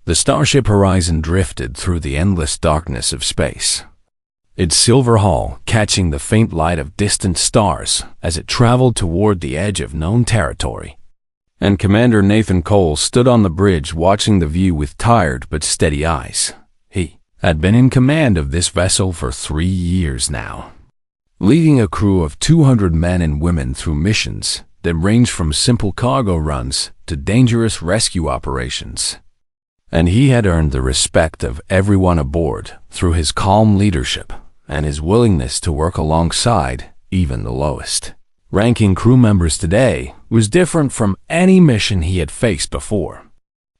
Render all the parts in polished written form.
The starship Horizon drifted through the endless darkness of space, its silver hull catching the faint light of distant stars as it traveled toward the edge of known territory. And Commander Nathan Cole stood on the bridge watching the view with tired but steady eyes. He had been in command of this vessel for 3 years now, leading a crew of 200 men and women through missions that ranged from simple cargo runs to dangerous rescue operations. And he had earned the respect of everyone aboard through his calm leadership and his willingness to work alongside even the lowest ranking crew members. Today was different from any mission he had faced before,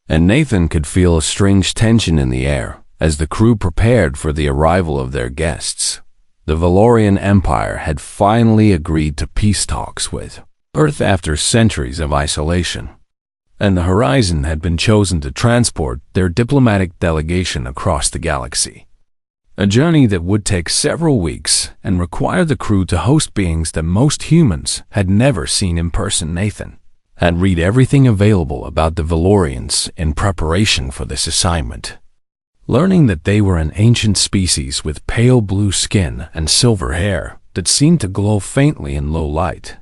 and Nathan could feel a strange tension in the air as the crew prepared for the arrival of their guests. The Valorian Empire had finally agreed to peace talks with Earth after centuries of isolation, and the Horizon had been chosen to transport their diplomatic delegation across the galaxy. A journey that would take several weeks and require the crew to host beings that most humans had never seen in person. Nathan had read everything available about the Valorians in preparation for this assignment, learning that they were an ancient species with pale blue skin and silver hair that seemed to glow faintly in low light,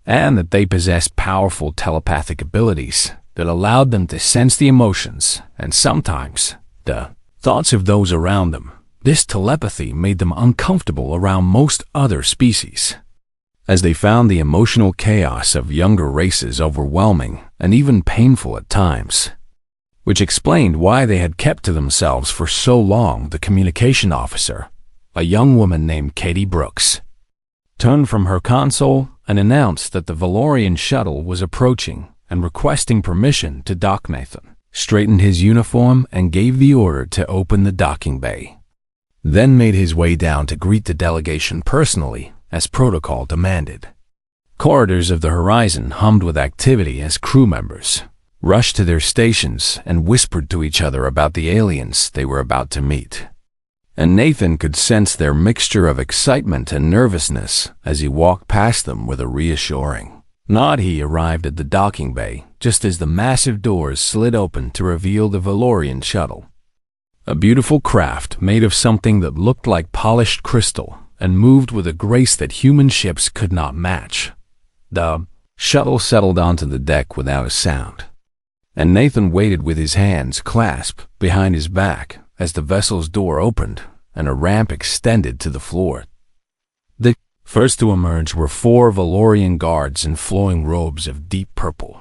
and that they possessed powerful telepathic abilities that allowed them to sense the emotions and sometimes the thoughts of those around them. This telepathy made them uncomfortable around most other species, as they found the emotional chaos of younger races overwhelming and even painful at times, which explained why they had kept to themselves for so long. The communication officer, a young woman named Katie Brooks, turned from her console and announced that the Valorian shuttle was approaching and requesting permission to dock. Nathan straightened his uniform and gave the order to open the docking bay, then made his way down to greet the delegation personally, as protocol demanded. Corridors of the Horizon hummed with activity as crew members rushed to their stations and whispered to each other about the aliens they were about to meet. And Nathan could sense their mixture of excitement and nervousness as he walked past them with a reassuring nod. He arrived at the docking bay just as the massive doors slid open to reveal the Valorian shuttle, a beautiful craft made of something that looked like polished crystal and moved with a grace that human ships could not match. The shuttle settled onto the deck without a sound, and Nathan waited with his hands clasped behind his back as the vessel's door opened and a ramp extended to the floor. The first to emerge were 4 Valorian guards in flowing robes of deep purple,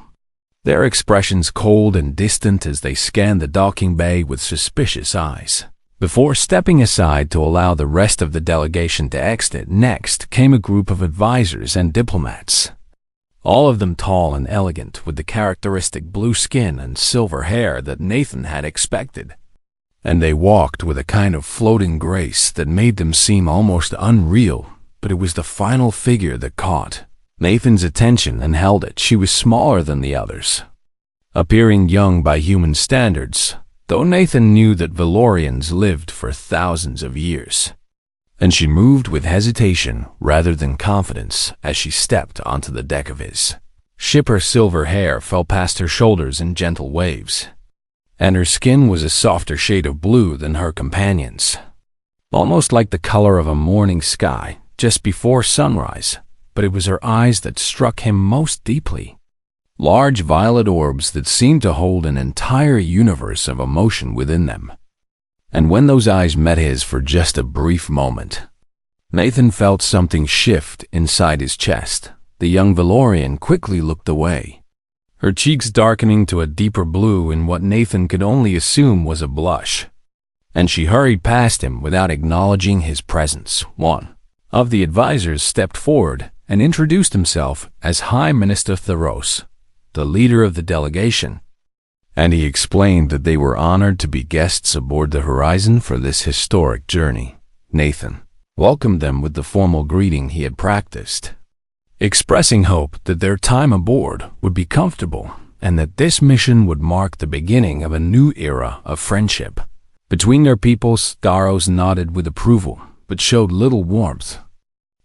their expressions cold and distant as they scanned the docking bay with suspicious eyes. Before stepping aside to allow the rest of the delegation to exit, next came a group of advisors and diplomats, all of them tall and elegant with the characteristic blue skin and silver hair that Nathan had expected. And they walked with a kind of floating grace that made them seem almost unreal, but it was the final figure that caught Nathan's attention and held it. She was smaller than the others, appearing young by human standards, though Nathan knew that Valorians lived for thousands of years. And she moved with hesitation rather than confidence as she stepped onto the deck of his ship. Her silver hair fell past her shoulders in gentle waves, and her skin was a softer shade of blue than her companions, almost like the color of a morning sky just before sunrise. But it was her eyes that struck him most deeply, large violet orbs that seemed to hold an entire universe of emotion within them. And when those eyes met his for just a brief moment, Nathan felt something shift inside his chest. The young Valorian quickly looked away, her cheeks darkening to a deeper blue in what Nathan could only assume was a blush, and she hurried past him without acknowledging his presence. One of the advisors stepped forward and introduced himself as High Minister Theros, the leader of the delegation, and he explained that they were honored to be guests aboard the Horizon for this historic journey. Nathan welcomed them with the formal greeting he had practiced, expressing hope that their time aboard would be comfortable and that this mission would mark the beginning of a new era of friendship between their peoples. Theros nodded with approval, but showed little warmth,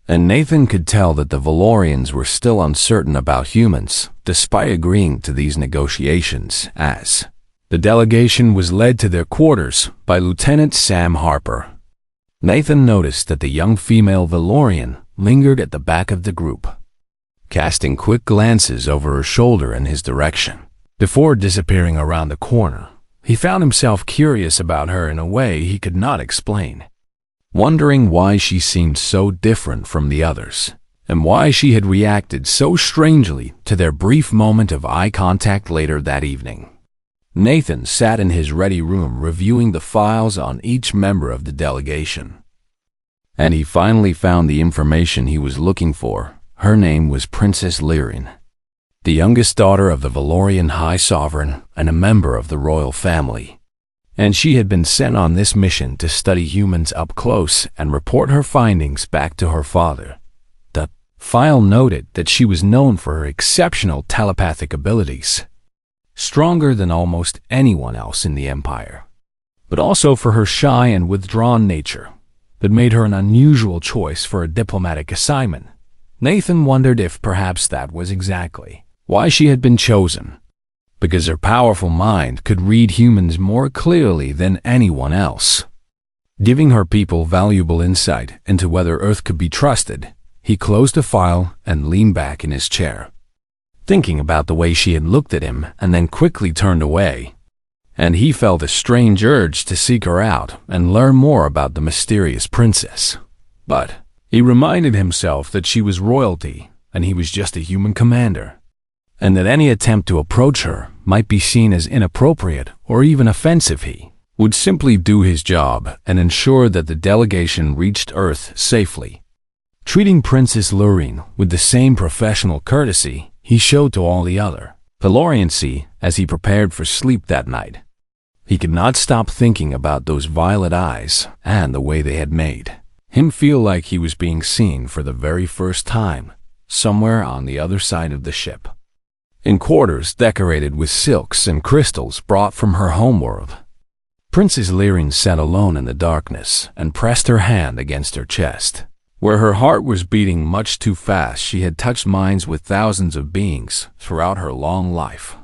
and Nathan could tell that the Valorians were still uncertain about humans, despite agreeing to these negotiations. As The delegation was led to their quarters by Lieutenant Sam Harper. Nathan noticed that the young female Valorian lingered at the back of the group, casting quick glances over her shoulder in his direction. Before disappearing around the corner, he found himself curious about her in a way he could not explain, wondering why she seemed so different from the others, and why she had reacted so strangely to their brief moment of eye contact later that evening. Nathan sat in his ready room reviewing the files on each member of the delegation, and he finally found the information he was looking for. Her name was Princess Lyrin, the youngest daughter of the Valorian High Sovereign and a member of the royal family, and she had been sent on this mission to study humans up close and report her findings back to her father. The file noted that she was known for her exceptional telepathic abilities, stronger than almost anyone else in the Empire, but also for her shy and withdrawn nature that made her an unusual choice for a diplomatic assignment. Nathan wondered if perhaps that was exactly why she had been chosen, because her powerful mind could read humans more clearly than anyone else. Giving her people valuable insight into whether Earth could be trusted, he closed the file and leaned back in his chair, thinking about the way she had looked at him and then quickly turned away, and he felt a strange urge to seek her out and learn more about the mysterious princess. But he reminded himself that she was royalty and he was just a human commander, and that any attempt to approach her might be seen as inappropriate or even offensive. He would simply do his job and ensure that the delegation reached Earth safely. Treating Princess Lyrin with the same professional courtesy he showed to all the other Valorians as he prepared for sleep that night. He could not stop thinking about those violet eyes and the way they had made him feel like he was being seen for the very first time, somewhere on the other side of the ship. In quarters decorated with silks and crystals brought from her homeworld, Princess Lyrin sat alone in the darkness and pressed her hand against her chest, where her heart was beating much too fast. She had touched minds with thousands of beings throughout her long life,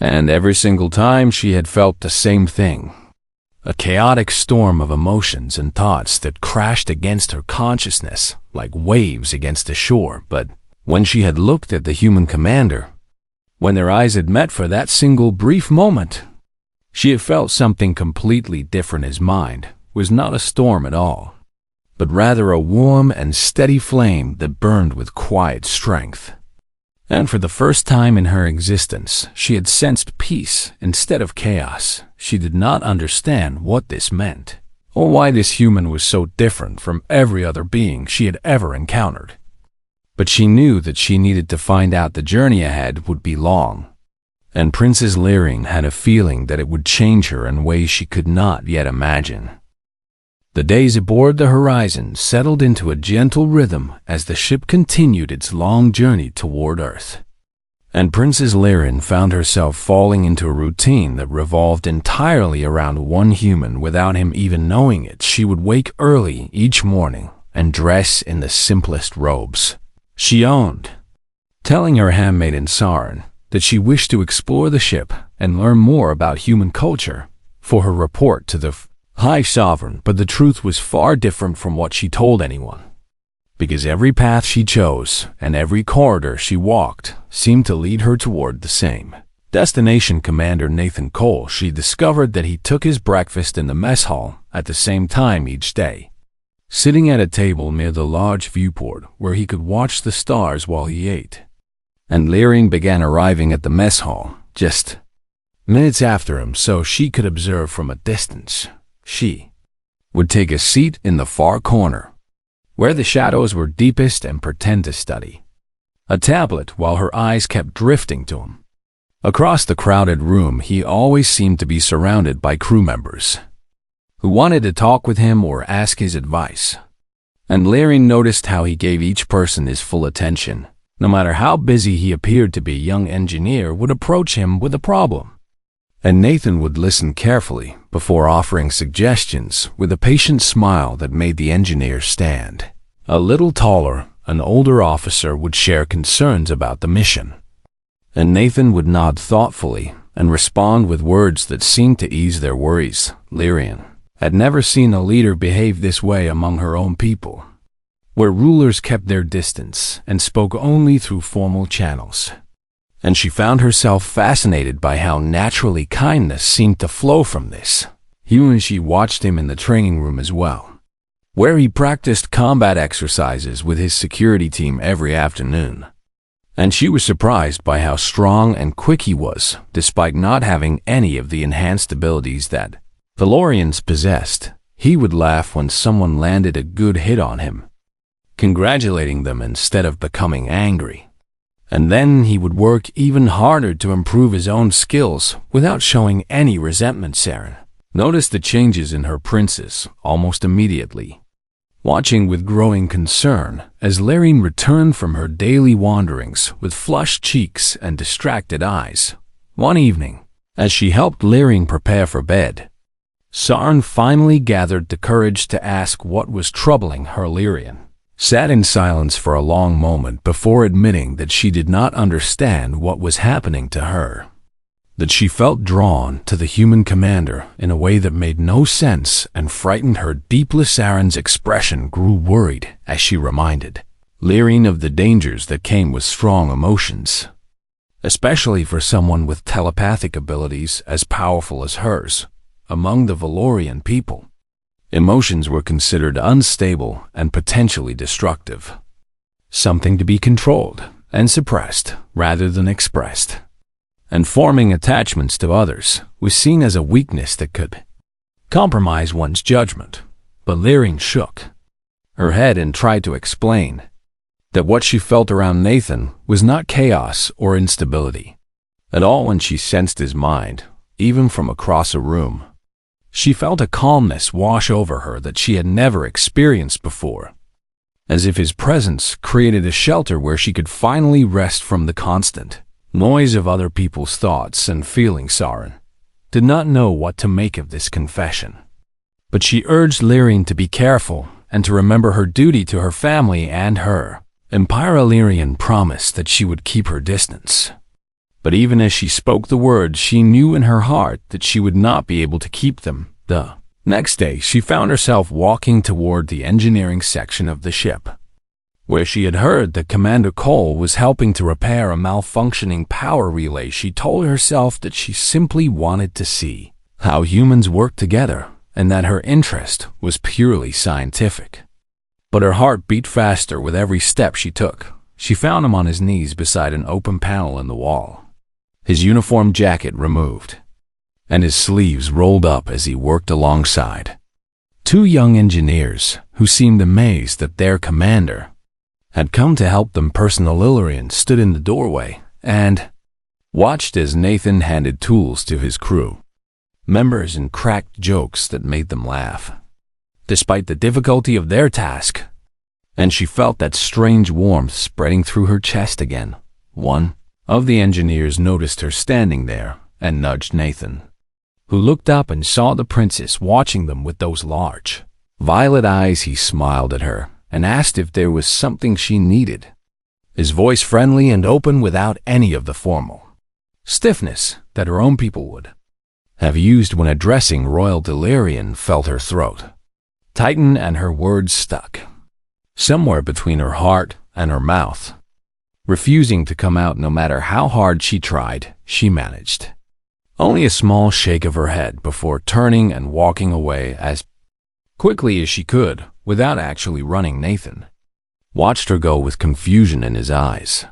and every single time she had felt the same thing. A chaotic storm of emotions and thoughts that crashed against her consciousness like waves against the shore. But when she had looked at the human commander, when their eyes had met for that single brief moment, she had felt something completely different. His mind was not a storm at all, but rather a warm and steady flame that burned with quiet strength. And for the first time in her existence, she had sensed peace instead of chaos. She did not understand what this meant, or why this human was so different from every other being she had ever encountered. But she knew that she needed to find out. The journey ahead would be long, and Princess Lyrin had a feeling that it would change her in ways she could not yet imagine. The days aboard the Horizon settled into a gentle rhythm as the ship continued its long journey toward Earth, and Princess Lyrin found herself falling into a routine that revolved entirely around one human without him even knowing it. She would wake early each morning and dress in the simplest robes she owned, telling her handmaiden Sarin that she wished to explore the ship and learn more about human culture for her report to the High Sovereign. But the truth was far different from what she told anyone, because every path she chose and every corridor she walked seemed to lead her toward the same destination. Commander Nathan Cole, she discovered that he took his breakfast in the mess hall at the same time each day, sitting at a table near the large viewport where he could watch the stars while he ate. And Lyrin began arriving at the mess hall just minutes after him so she could observe from a distance. She would take a seat in the far corner, where the shadows were deepest, and pretend to study a tablet while her eyes kept drifting to him. Across the crowded room, he always seemed to be surrounded by crew members who wanted to talk with him or ask his advice. And Lyrin noticed how he gave each person his full attention. No matter how busy he appeared to be, a young engineer would approach him with a problem, and Nathan would listen carefully before offering suggestions with a patient smile that made the engineer stand a little taller. An older officer would share concerns about the mission, and Nathan would nod thoughtfully and respond with words that seemed to ease their worries. Lyrian had never seen a leader behave this way among her own people, where rulers kept their distance and spoke only through formal channels. And she found herself fascinated by how naturally kindness seemed to flow from this. She watched him in the training room as well, where he practiced combat exercises with his security team every afternoon. And she was surprised by how strong and quick he was, despite not having any of the enhanced abilities that Valorians possessed. He would laugh when someone landed a good hit on him, congratulating them instead of becoming angry. And then he would work even harder to improve his own skills without showing any resentment. Saren noticed the changes in her princess almost immediately, watching with growing concern as Lyrian returned from her daily wanderings with flushed cheeks and distracted eyes. One evening, as she helped Lyrian prepare for bed, Saren finally gathered the courage to ask what was troubling her. Lyrian sat in silence for a long moment before admitting that she did not understand what was happening to her, that she felt drawn to the human commander in a way that made no sense and frightened her deeply. Saren's expression grew worried as she reminded Lyrian of the dangers that came with strong emotions, especially for someone with telepathic abilities as powerful as hers. Among the Valorian people, emotions were considered unstable and potentially destructive, something to be controlled and suppressed rather than expressed. And forming attachments to others was seen as a weakness that could compromise one's judgment. But Lyrian shook her head and tried to explain that what she felt around Nathan was not chaos or instability at all. When she sensed his mind, even from across a room, she felt a calmness wash over her that she had never experienced before, as if his presence created a shelter where she could finally rest from the constant noise of other people's thoughts and feelings. Saren did not know what to make of this confession, but she urged Lyrian to be careful and to remember her duty to her family and her empire. Lyrian promised that she would keep her distance, but even as she spoke the words, she knew in her heart that she would not be able to keep them. The next day, she found herself walking toward the engineering section of the ship, where she had heard that Commander Cole was helping to repair a malfunctioning power relay. She told herself that she simply wanted to see how humans work together and that her interest was purely scientific. But her heart beat faster with every step she took. She found him on his knees beside an open panel in the wall, his uniform jacket removed, and his sleeves rolled up as he worked alongside two young engineers who seemed amazed that their commander had come to help them. Lyrian stood in the doorway and watched as Nathan handed tools to his crew members and cracked jokes that made them laugh, despite the difficulty of their task. And she felt that strange warmth spreading through her chest again. One of the engineers noticed her standing there and nudged Nathan, who looked up and saw the princess watching them with those large, violet eyes. He smiled at her and asked if there was something she needed, his voice friendly and open without any of the formal stiffness that her own people would have used when addressing royal. Lyrian felt her throat tighten and her words stuck somewhere between her heart and her mouth, refusing to come out. No matter how hard she tried, she managed only a small shake of her head before turning and walking away as quickly as she could without actually running. Nathan watched her go with confusion in his eyes,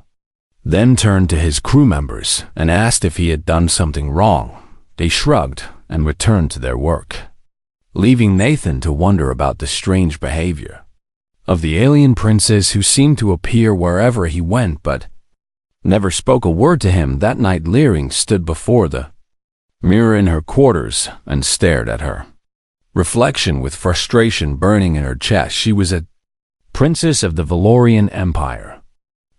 then turned to his crew members and asked if he had done something wrong. They shrugged and returned to their work, leaving Nathan to wonder about the strange behavior of the alien princess, who seemed to appear wherever he went but never spoke a word to him. That night, Lyrian stood before the mirror in her quarters and stared at her reflection with frustration burning in her chest. She was a princess of the Valorian Empire,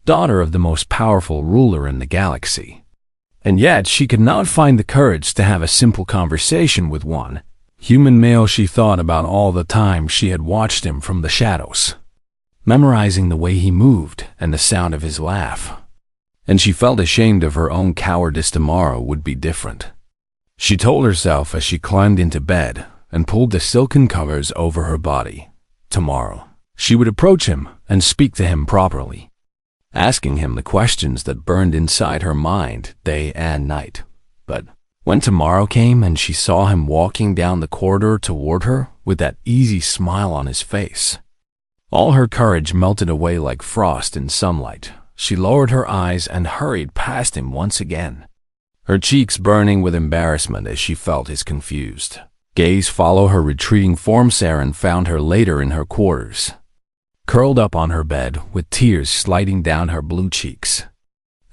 daughter of the most powerful ruler in the galaxy, and yet she could not find the courage to have a simple conversation with one human male. She thought about all the time she had watched him from the shadows, memorizing the way he moved and the sound of his laugh. and she felt ashamed of her own cowardice. Tomorrow would be different, she told herself as she climbed into bed and pulled the silken covers over her body. Tomorrow, she would approach him and speak to him properly, asking him the questions that burned inside her mind day and night. But when tomorrow came and she saw him walking down the corridor toward her with that easy smile on his face, all her courage melted away like frost in sunlight. She lowered her eyes and hurried past him once again, her cheeks burning with embarrassment as she felt his confused gaze follow her retreating form. Saren found her later in her quarters, curled up on her bed with tears sliding down her blue cheeks.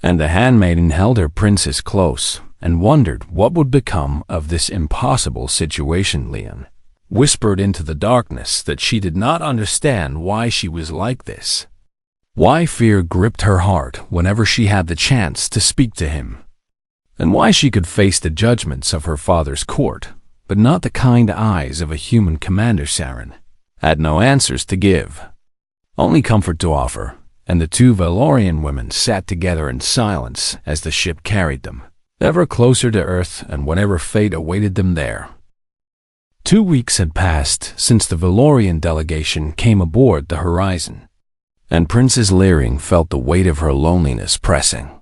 And the handmaiden held her princess close and wondered what would become of this impossible situation. Leon whispered into the darkness that she did not understand why she was like this, why fear gripped her heart whenever she had the chance to speak to him, and why she could face the judgments of her father's court, but not the kind eyes of a human commander. Saren had no answers to give, only comfort to offer, and the two Valorian women sat together in silence as the ship carried them ever closer to Earth and whatever fate awaited them there. 2 weeks had passed since the Valorian delegation came aboard the Horizon, and Princess Lyring felt the weight of her loneliness pressing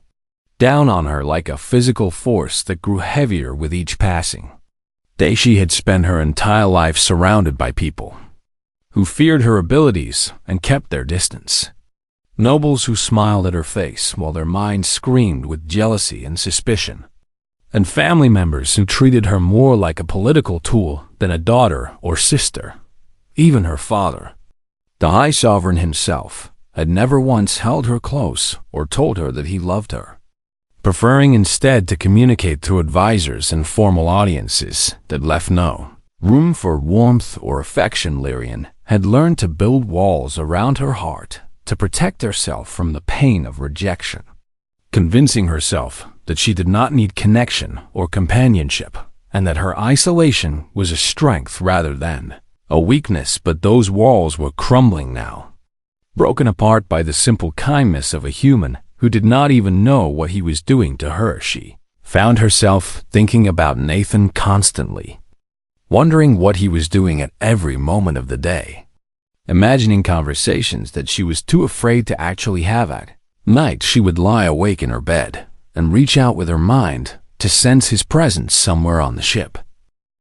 down on her like a physical force that grew heavier with each passing day. She had spent her entire life surrounded by people who feared her abilities and kept their distance, nobles who smiled at her face while their minds screamed with jealousy and suspicion, and family members who treated her more like a political tool than a daughter or sister. Even her father, the High Sovereign himself, had never once held her close or told her that he loved her, preferring instead to communicate through advisors and formal audiences that left no room for warmth or affection. Lyrian had learned to build walls around her heart to protect herself from the pain of rejection, convincing herself that she did not need connection or companionship, and that her isolation was a strength rather than a weakness. But those walls were crumbling now, broken apart by the simple kindness of a human who did not even know what he was doing to her. She found herself thinking about Nathan constantly, wondering what he was doing at every moment of the day, imagining conversations that she was too afraid to actually have at night. She would lie awake in her bed and reach out with her mind to sense his presence somewhere on the ship,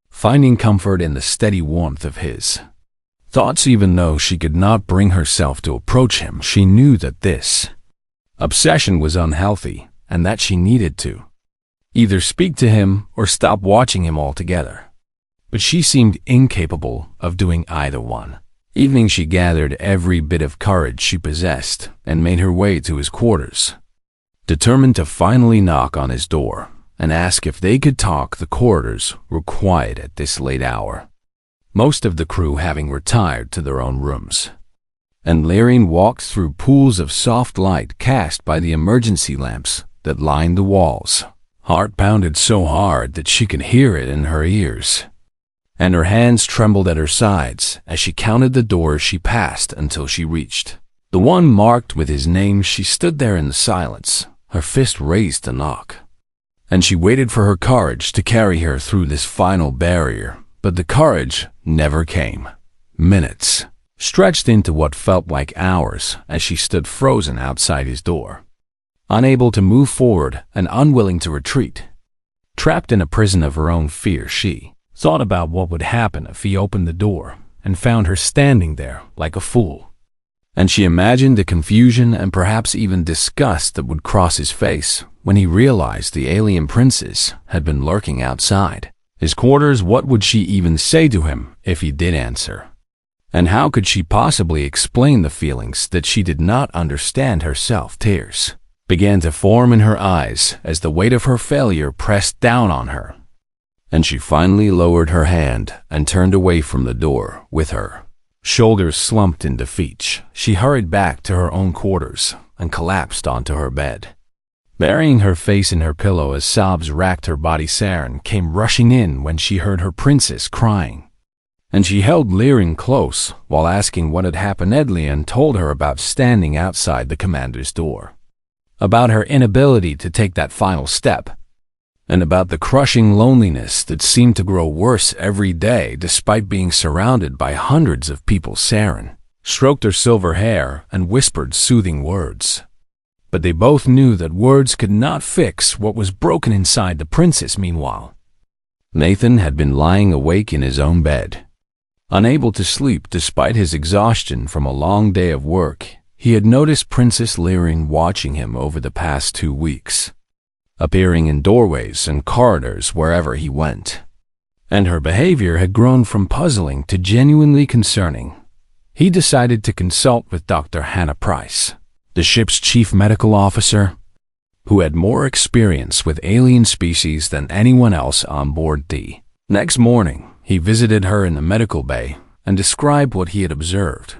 finding comfort in the steady warmth of his thoughts. Even though she could not bring herself to approach him, she knew that this obsession was unhealthy and that she needed to either speak to him or stop watching him altogether. But she seemed incapable of doing either one. Evening, she gathered every bit of courage she possessed and made her way to his quarters, determined to finally knock on his door and ask if they could talk. The corridors were quiet at this late hour, most of the crew having retired to their own rooms, and Lyrian walked through pools of soft light cast by the emergency lamps that lined the walls. Heart pounded so hard that she could hear it in her ears, and her hands trembled at her sides as she counted the doors she passed until she reached the one marked with his name. She stood there in the silence, her fist raised to knock, and she waited for her courage to carry her through this final barrier. But the courage never came. Minutes stretched into what felt like hours as she stood frozen outside his door, unable to move forward and unwilling to retreat. Trapped in a prison of her own fear, she thought about what would happen if he opened the door and found her standing there like a fool. And she imagined the confusion and perhaps even disgust that would cross his face when he realized the alien princess had been lurking outside his quarters. What would she even say to him if he did answer? And how could she possibly explain the feelings that she did not understand herself? Tears began to form in her eyes as the weight of her failure pressed down on her, and she finally lowered her hand and turned away from the door with her shoulders slumped in defeat. She hurried back to her own quarters and collapsed onto her bed, burying her face in her pillow as sobs racked her body. Saren came rushing in when she heard her princess crying, and she held Lyrian close while asking what had happened. Edlian told her about standing outside the commander's door about her inability to take that final step, and about the crushing loneliness that seemed to grow worse every day despite being surrounded by hundreds of people. Saren stroked her silver hair and whispered soothing words. But they both knew that words could not fix what was broken inside the princess. Meanwhile, Nathan had been lying awake in his own bed. Unable to sleep despite his exhaustion from a long day of work, he had noticed Princess Lyrian watching him over the past 2 weeks, appearing in doorways and corridors wherever he went. And her behavior had grown from puzzling to genuinely concerning. He decided to consult with Dr. Hannah Price, the ship's chief medical officer, who had more experience with alien species than anyone else on board. The next morning, he visited her in the medical bay and described what he had observed,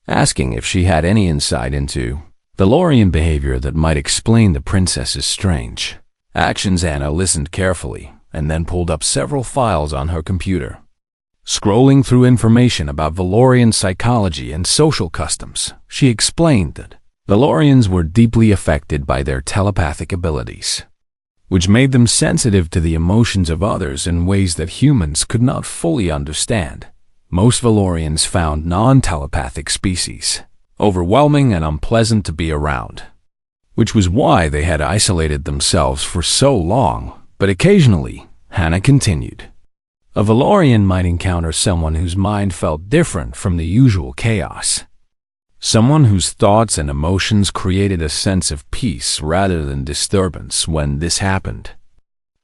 asking if she had any insight into Valorian behavior that might explain the princess's strange actions. Anna listened carefully and then pulled up several files on her computer. Scrolling through information about Valorian psychology and social customs, she explained that Valorians were deeply affected by their telepathic abilities, which made them sensitive to the emotions of others in ways that humans could not fully understand. Most Valorians found non-telepathic species overwhelming and unpleasant to be around, which was why they had isolated themselves for so long. But occasionally, Hannah continued, a Valorian might encounter someone whose mind felt different from the usual chaos. Someone whose thoughts and emotions created a sense of peace rather than disturbance. When this happened,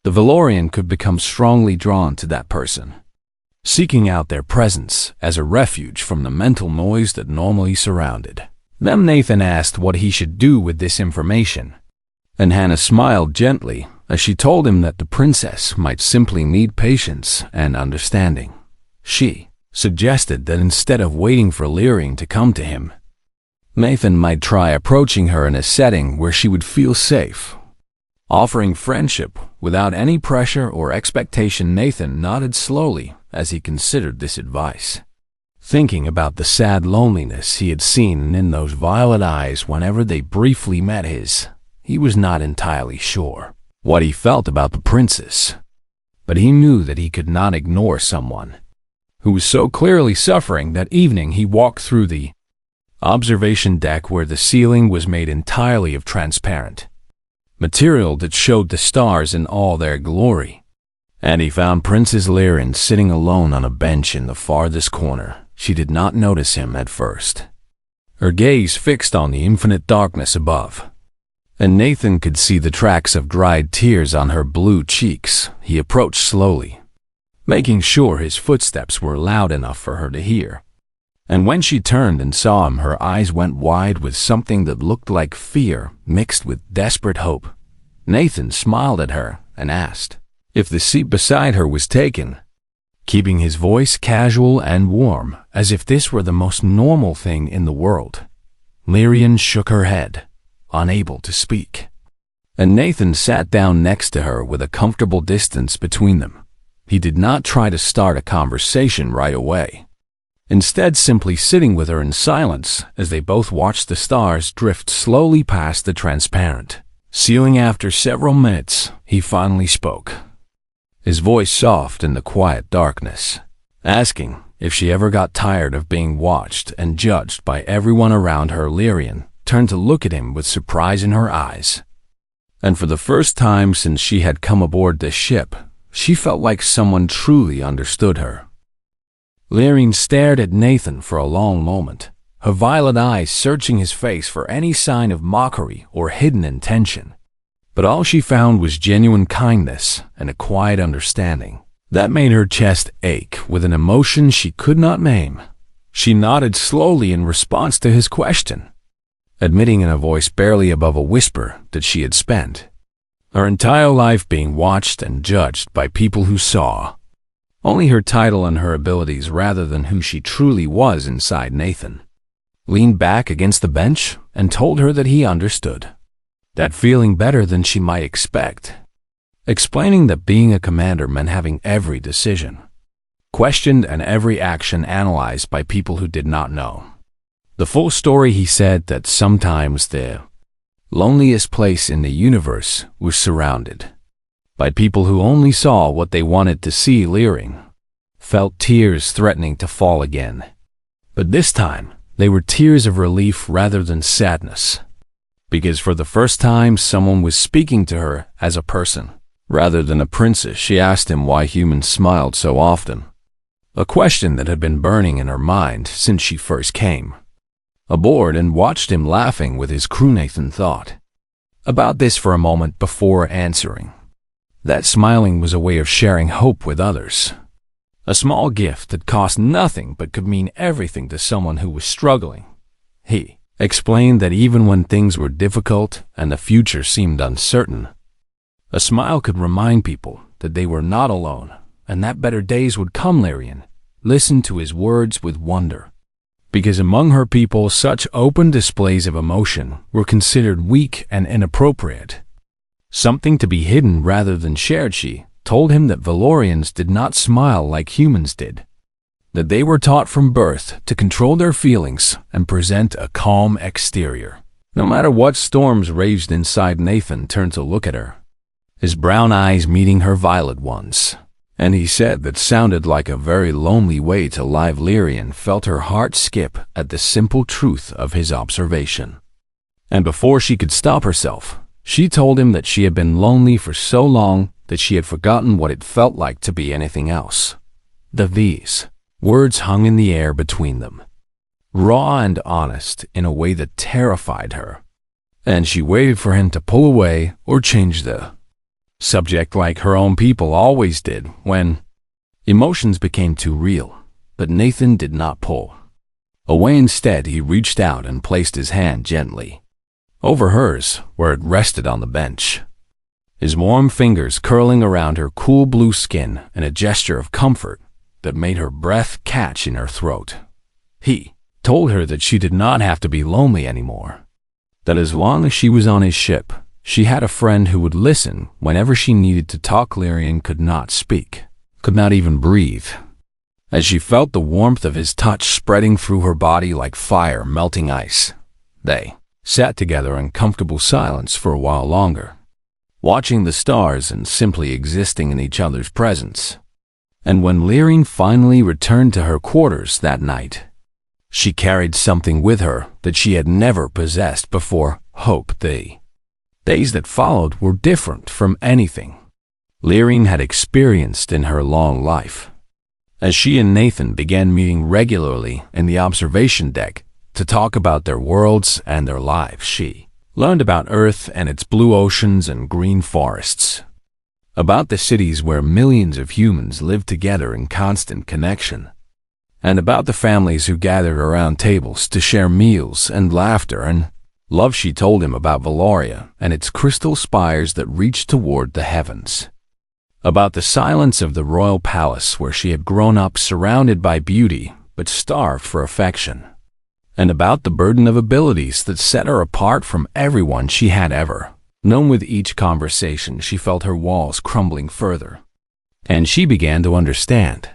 the Valorian could become strongly drawn to that person, seeking out their presence as a refuge from the mental noise that normally surrounded them. Nathan asked what he should do with this information, and Hannah smiled gently as she told him that the princess might simply need patience and understanding. She suggested that instead of waiting for Lyrian to come to him, Nathan might try approaching her in a setting where she would feel safe, offering friendship without any pressure or expectation. Nathan nodded slowly as he considered this advice, thinking about the sad loneliness he had seen in those violet eyes whenever they briefly met his. He was not entirely sure what he felt about the princess, but he knew that he could not ignore someone who was so clearly suffering. That evening he walked through the observation deck where the ceiling was made entirely of transparent material that showed the stars in all their glory, and he found Princess Lyrian sitting alone on a bench in the farthest corner. She did not notice him at first, her gaze fixed on the infinite darkness above, and Nathan could see the tracks of dried tears on her blue cheeks. He approached slowly, making sure his footsteps were loud enough for her to hear. And when she turned and saw him, her eyes went wide with something that looked like fear mixed with desperate hope. Nathan smiled at her and asked if the seat beside her was taken, keeping his voice casual and warm, as if this were the most normal thing in the world. Lyrian shook her head, unable to speak, and Nathan sat down next to her with a comfortable distance between them. He did not try to start a conversation right away, instead simply sitting with her in silence as they both watched the stars drift slowly past the transparent ceiling. After several minutes, he finally spoke, his voice soft in the quiet darkness, asking if she ever got tired of being watched and judged by everyone around her. Lyrian turned to look at him with surprise in her eyes, and for the first time since she had come aboard the ship, she felt like someone truly understood her. Lyrian stared at Nathan for a long moment, her violet eyes searching his face for any sign of mockery or hidden intention. But all she found was genuine kindness and a quiet understanding that made her chest ache with an emotion she could not name. She nodded slowly in response to his question, admitting in a voice barely above a whisper that she had spent her entire life being watched and judged by people who saw only her title and her abilities rather than who she truly was inside. Nathan leaned back against the bench and told her that he understood that feeling better than she might expect, explaining that being a commander meant having every decision questioned and every action analyzed by people who did not know the full story. He said that sometimes the loneliest place in the universe, was surrounded by people who only saw what they wanted to see. Leering felt tears threatening to fall again. But this time, they were tears of relief rather than sadness. Because for the first time, someone was speaking to her as a person, rather than a princess. She asked him why humans smiled so often. A question that had been burning in her mind since she first came aboard and watched him laughing with his crew. Nathan thought about this for a moment before answering. That smiling was a way of sharing hope with others. A small gift that cost nothing but could mean everything to someone who was struggling. He explained that even when things were difficult and the future seemed uncertain, a smile could remind people that they were not alone and that better days would come. Larian listened to his words with wonder, because among her people such open displays of emotion were considered weak and inappropriate. Something to be hidden rather than shared. She told him that Valorians did not smile like humans did, that they were taught from birth to control their feelings and present a calm exterior, no matter what storms raged inside. Nathan turned to look at her, his brown eyes meeting her violet ones, and he said that sounded like a very lonely way to live. Lyrian felt her heart skip at the simple truth of his observation. And before she could stop herself, she told him that she had been lonely for so long that she had forgotten what it felt like to be anything else. These words hung in the air between them, raw and honest in a way that terrified her, and she waited for him to pull away or change the subject like her own people always did when emotions became too real. But Nathan did not pull away. Instead, he reached out and placed his hand gently over hers where it rested on the bench, his warm fingers curling around her cool blue skin in a gesture of comfort that made her breath catch in her throat. He told her that she did not have to be lonely anymore, that as long as she was on his ship, she had a friend who would listen whenever she needed to talk. Lyrian could not speak, could not even breathe, as she felt the warmth of his touch spreading through her body like fire melting ice. They sat together in comfortable silence for a while longer, watching the stars and simply existing in each other's presence. And when Lyrian finally returned to her quarters that night, she carried something with her that she had never possessed before: hope. The days that followed were different from anything Lyrian had experienced in her long life. As she and Nathan began meeting regularly in the observation deck to talk about their worlds and their lives, she learned about Earth and its blue oceans and green forests, about the cities where millions of humans lived together in constant connection, and about the families who gathered around tables to share meals and laughter and love. She told him about Valoria and its crystal spires that reached toward the heavens, about the silence of the royal palace where she had grown up surrounded by beauty but starved for affection, and about the burden of abilities that set her apart from everyone she had ever known. With each conversation, she felt her walls crumbling further, and she began to understand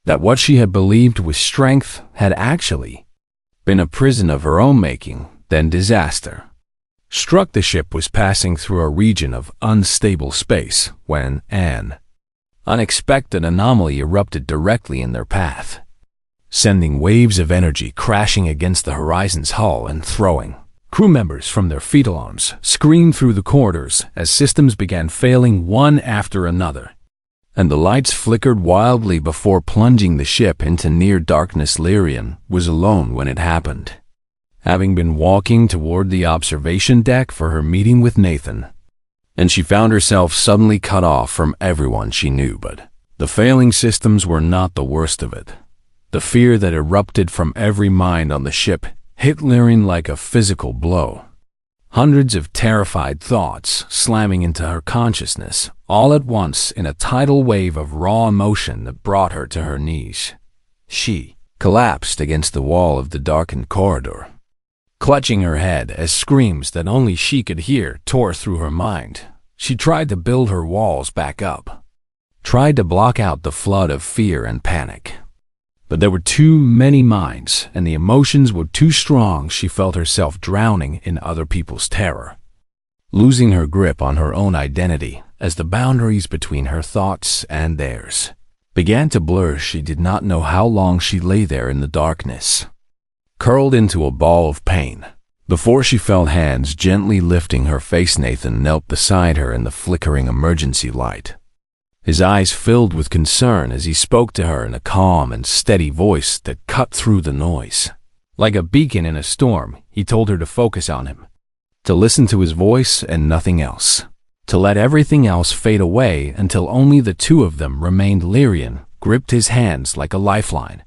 that what she had believed was strength had actually been a prison of her own making. Then disaster struck. The ship was passing through a region of unstable space when an unexpected anomaly erupted directly in their path, sending waves of energy crashing against the horizon's hull and throwing crew members from their fetal arms screamed through the corridors as systems began failing one after another, and the lights flickered wildly before plunging the ship into near darkness. Lyrian was alone when it happened, having been walking toward the observation deck for her meeting with Nathan, and she found herself suddenly cut off from everyone she knew. But the failing systems were not the worst of it. The fear that erupted from every mind on the ship hit Lyrian like a physical blow. Hundreds of terrified thoughts slamming into her consciousness all at once in a tidal wave of raw emotion that brought her to her knees. She collapsed against the wall of the darkened corridor, clutching her head as screams that only she could hear tore through her mind. She tried to build her walls back up, tried to block out the flood of fear and panic. But there were too many minds, and the emotions were too strong. She felt herself drowning in other people's terror. losing her grip on her own identity as the boundaries between her thoughts and theirs began to blur. She did not know how long she lay there in the darkness, curled into a ball of pain, before she felt hands gently lifting her face. Nathan knelt beside her in the flickering emergency light, his eyes filled with concern as he spoke to her in a calm and steady voice that cut through the noise. Like a beacon in a storm, he told her to focus on him, to listen to his voice and nothing else, to let everything else fade away until only the two of them remained. Lyrian gripped his hands like a lifeline,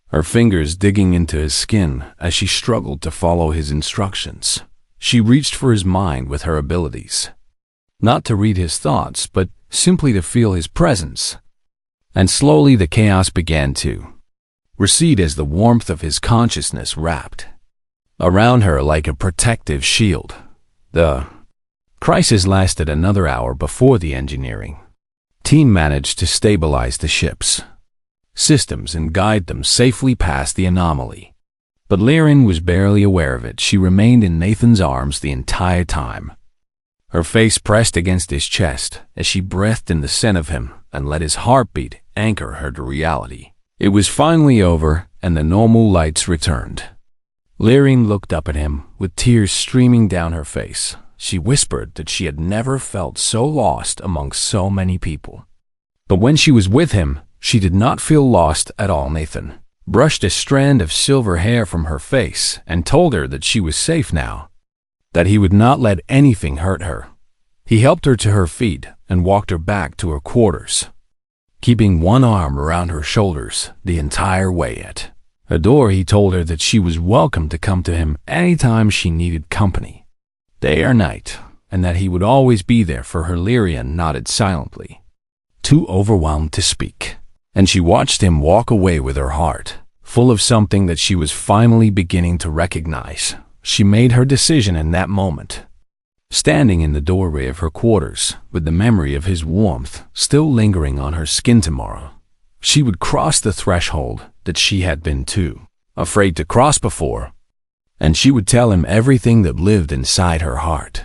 her fingers digging into his skin as she struggled to follow his instructions. She reached for his mind with her abilities, not to read his thoughts, but simply to feel his presence. And slowly the chaos began to recede as the warmth of his consciousness wrapped around her like a protective shield. The crisis lasted another hour before the engineering team managed to stabilize the ship's systems and guide them safely past the anomaly. But Lyrian was barely aware of it. She remained in Nathan's arms the entire time, her face pressed against his chest as she breathed in the scent of him and let his heartbeat anchor her to reality. It was finally over, and the normal lights returned. Lyrian looked up at him with tears streaming down her face. She whispered that she had never felt so lost among so many people. But when she was with him, she did not feel lost at all. Nathan brushed a strand of silver hair from her face and told her that she was safe now, that he would not let anything hurt her. He helped her to her feet and walked her back to her quarters, keeping one arm around her shoulders the entire way. At the door, he told her that she was welcome to come to him anytime she needed company, day or night, and that he would always be there for her. Lyrian nodded silently, too overwhelmed to speak, and she watched him walk away with her heart full of something that she was finally beginning to recognize. She made her decision in that moment, standing in the doorway of her quarters with the memory of his warmth still lingering on her skin. Tomorrow, she would cross the threshold that she had been too afraid to cross before, and she would tell him everything that lived inside her heart.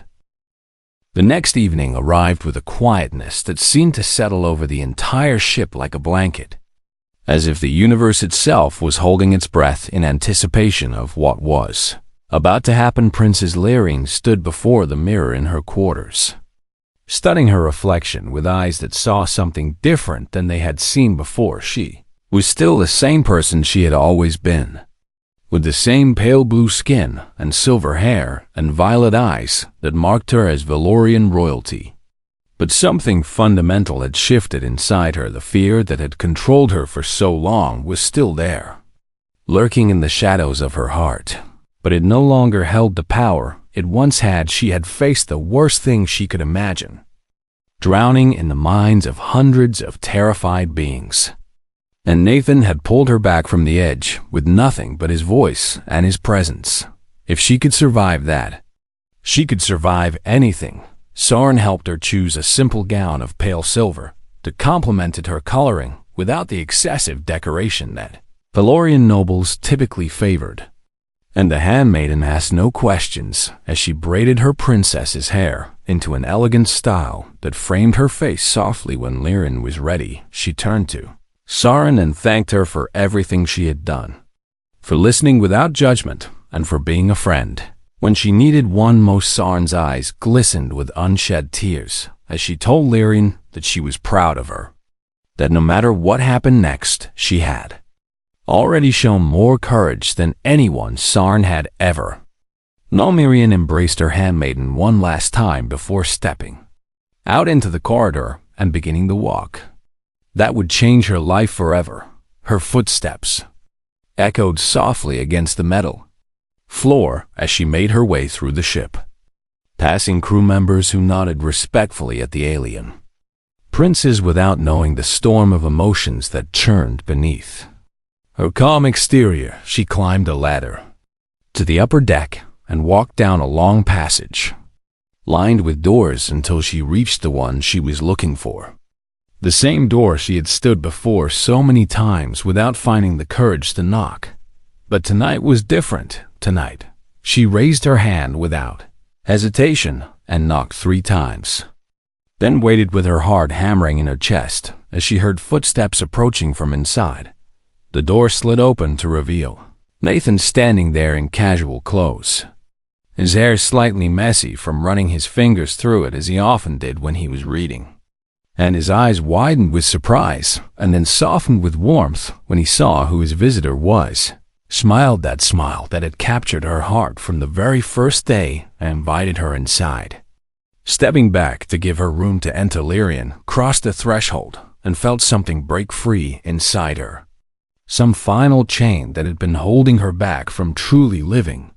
The next evening arrived with a quietness that seemed to settle over the entire ship like a blanket, as if the universe itself was holding its breath in anticipation of what was about to happen. Princess Lyrian stood before the mirror in her quarters, studying her reflection with eyes that saw something different than they had seen before. She was still the same person she had always been, with the same pale blue skin and silver hair and violet eyes that marked her as Valorian royalty. But something fundamental had shifted inside her. The fear that had controlled her for so long was still there, lurking in the shadows of her heart, but it no longer held the power it once had. She had faced the worst thing she could imagine, drowning in the minds of hundreds of terrified beings. And Nathan had pulled her back from the edge with nothing but his voice and his presence. If she could survive that, she could survive anything. Soren helped her choose a simple gown of pale silver that complemented her coloring without the excessive decoration that Valorian nobles typically favored. And the handmaiden asked no questions as she braided her princess's hair into an elegant style that framed her face softly. When Lyrian was ready, she turned to Soren and thanked her for everything she had done, for listening without judgment and for being a friend when she needed one most. Soren's eyes glistened with unshed tears as she told Lyrian that she was proud of her, that no matter what happened next, she had already shown more courage than anyone Soren had ever. Lyrian embraced her handmaiden one last time before stepping out into the corridor and beginning the walk that would change her life forever. Her footsteps echoed softly against the metal floor as she made her way through the ship, passing crew members who nodded respectfully at the alien princess without knowing the storm of emotions that churned beneath her calm exterior. She climbed a ladder to the upper deck and walked down a long passage lined with doors until she reached the one she was looking for. The same door she had stood before so many times without finding the courage to knock. But tonight was different. Tonight, she raised her hand without hesitation and knocked 3 times. Then waited with her heart hammering in her chest as she heard footsteps approaching from inside. The door slid open to reveal Nathan standing there in casual clothes. His hair slightly messy from running his fingers through it as he often did when he was reading. And his eyes widened with surprise and then softened with warmth when he saw who his visitor was. Smiled that smile that had captured her heart from the very first day and invited her inside. Stepping back to give her room to enter, Lyrian crossed the threshold and felt something break free inside her. Some final chain that had been holding her back from truly living.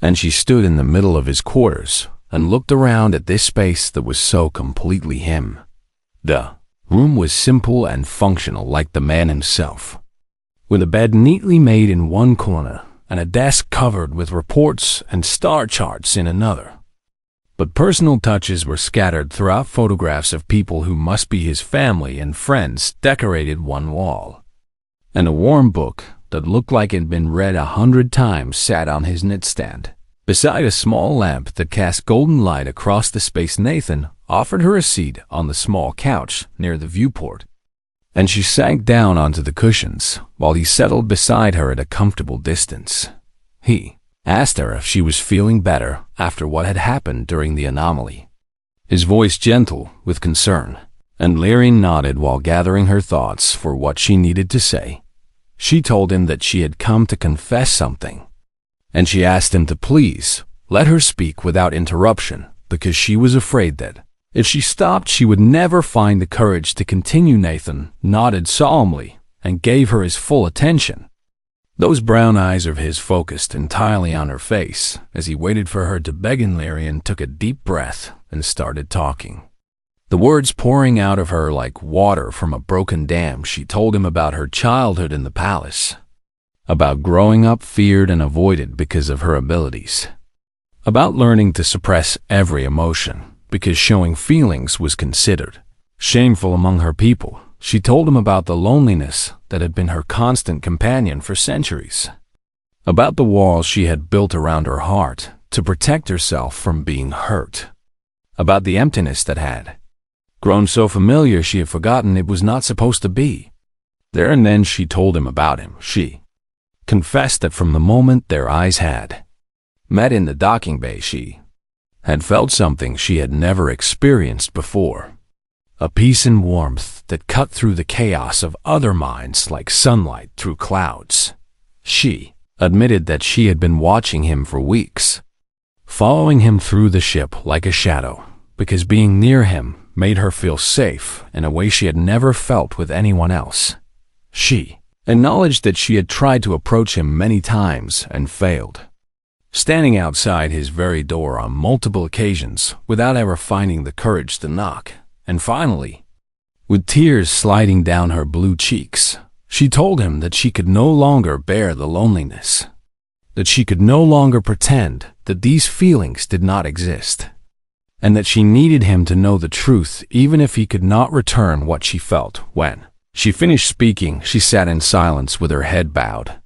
And she stood in the middle of his quarters and looked around at this space that was so completely him. The room was simple and functional like the man himself, with a bed neatly made in one corner and a desk covered with reports and star charts in another. But personal touches were scattered throughout. Photographs of people who must be his family and friends decorated one wall. And a warm book that looked like it had been read 100 times sat on his nightstand, beside a small lamp that cast golden light across the space. Nathan offered her a seat on the small couch near the viewport, and she sank down onto the cushions while he settled beside her at a comfortable distance. He asked her if she was feeling better after what had happened during the anomaly, his voice gentle with concern, and Lyrian nodded while gathering her thoughts for what she needed to say. She told him that she had come to confess something, and she asked him to please let her speak without interruption because she was afraid that if she stopped, she would never find the courage to continue. Nathan nodded solemnly and gave her his full attention. Those brown eyes of his focused entirely on her face as he waited for her to begin. Lyrian took a deep breath and started talking, the words pouring out of her like water from a broken dam. She told him about her childhood in the palace, about growing up feared and avoided because of her abilities, about learning to suppress every emotion because showing feelings was considered shameful among her people. She told him about the loneliness that had been her constant companion for centuries, about the walls she had built around her heart to protect herself from being hurt, about the emptiness that had grown so familiar she had forgotten it was not supposed to be. There and then she told him about him. She confessed that from the moment their eyes had met in the docking bay, she had felt something she had never experienced before, a peace and warmth that cut through the chaos of other minds like sunlight through clouds. She admitted that she had been watching him for weeks, following him through the ship like a shadow, because being near him made her feel safe in a way she had never felt with anyone else. She acknowledged that she had tried to approach him many times and failed, standing outside his very door on multiple occasions without ever finding the courage to knock. And finally, with tears sliding down her blue cheeks, she told him that she could no longer bear the loneliness, that she could no longer pretend that these feelings did not exist, and that she needed him to know the truth even if he could not return what she felt. When she finished speaking, she sat in silence with her head bowed,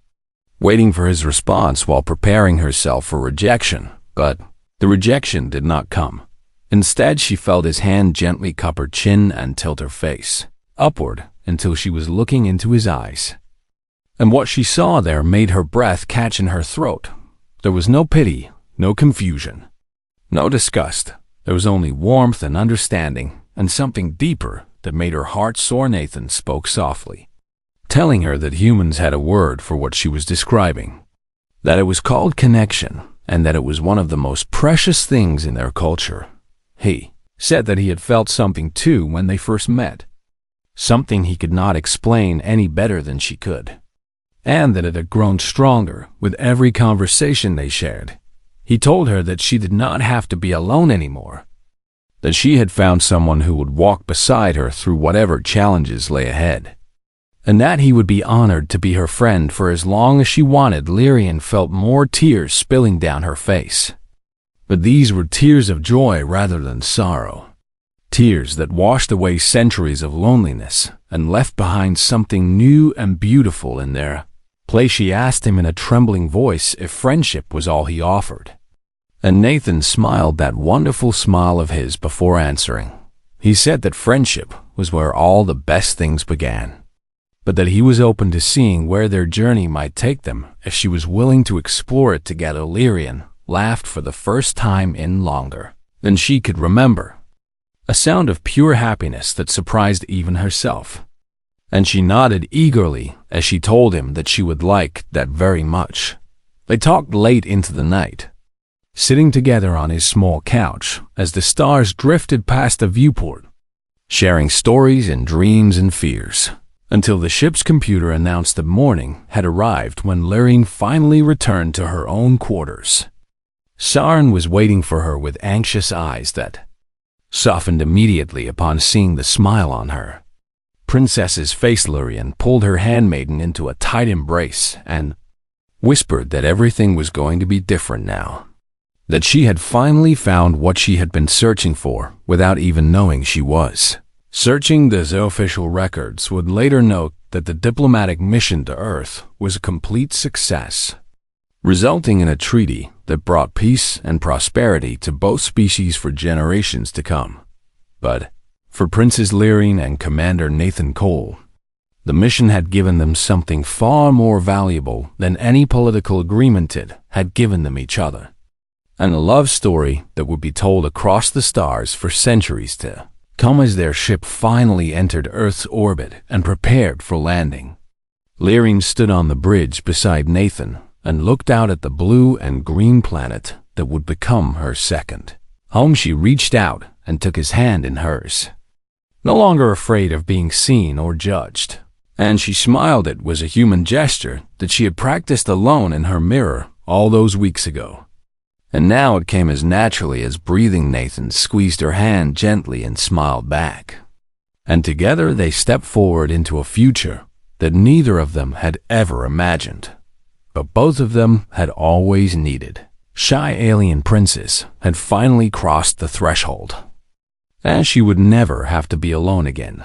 waiting for his response while preparing herself for rejection. But the rejection did not come. Instead, she felt his hand gently cup her chin and tilt her face upward until she was looking into his eyes. And what she saw there made her breath catch in her throat. There was no pity, no confusion, no disgust. There was only warmth and understanding, and something deeper that made her heart soar. Nathan spoke softly, telling her that humans had a word for what she was describing, that it was called connection, and that it was one of the most precious things in their culture. He said that he had felt something too when they first met, something he could not explain any better than she could, and that it had grown stronger with every conversation they shared. He told her that she did not have to be alone anymore, that she had found someone who would walk beside her through whatever challenges lay ahead, and that he would be honored to be her friend for as long as she wanted. Lyrian felt more tears spilling down her face, but these were tears of joy rather than sorrow, tears that washed away centuries of loneliness and left behind something new and beautiful in their place. She asked him in a trembling voice if friendship was all he offered, And Nathan smiled that wonderful smile of his before answering. He said that friendship was where all the best things began, but that he was open to seeing where their journey might take them if she was willing to explore it together. Lyrian laughed for the first time in longer than she could remember, a sound of pure happiness that surprised even herself. And she nodded eagerly as she told him that she would like that very much. They talked late into the night, sitting together on his small couch as the stars drifted past the viewport, sharing stories and dreams and fears, until the ship's computer announced that morning had arrived when Lyrian finally returned to her own quarters. Sarn was waiting for her with anxious eyes that softened immediately upon seeing the smile on her princess's face. Lyrian pulled her handmaiden into a tight embrace and whispered that everything was going to be different now, that she had finally found what she had been searching for without even knowing she was. Searching the official records would later note that the diplomatic mission to Earth was a complete success, resulting in a treaty that brought peace and prosperity to both species for generations to come. But for Princess Lyrian and Commander Nathan Cole, the mission had given them something far more valuable than any political agreement it had given them each other, and a love story that would be told across the stars for centuries to come as their ship finally entered Earth's orbit and prepared for landing. Lyrian stood on the bridge beside Nathan and looked out at the blue and green planet that would become her second home. She reached out and took his hand in hers, no longer afraid of being seen or judged, and she smiled. It was a human gesture that she had practiced alone in her mirror all those weeks ago, and now it came as naturally as breathing. Nathan squeezed her hand gently and smiled back, and together they stepped forward into a future that neither of them had ever imagined, but both of them had always needed. Shy alien princess had finally crossed the threshold, and she would never have to be alone again.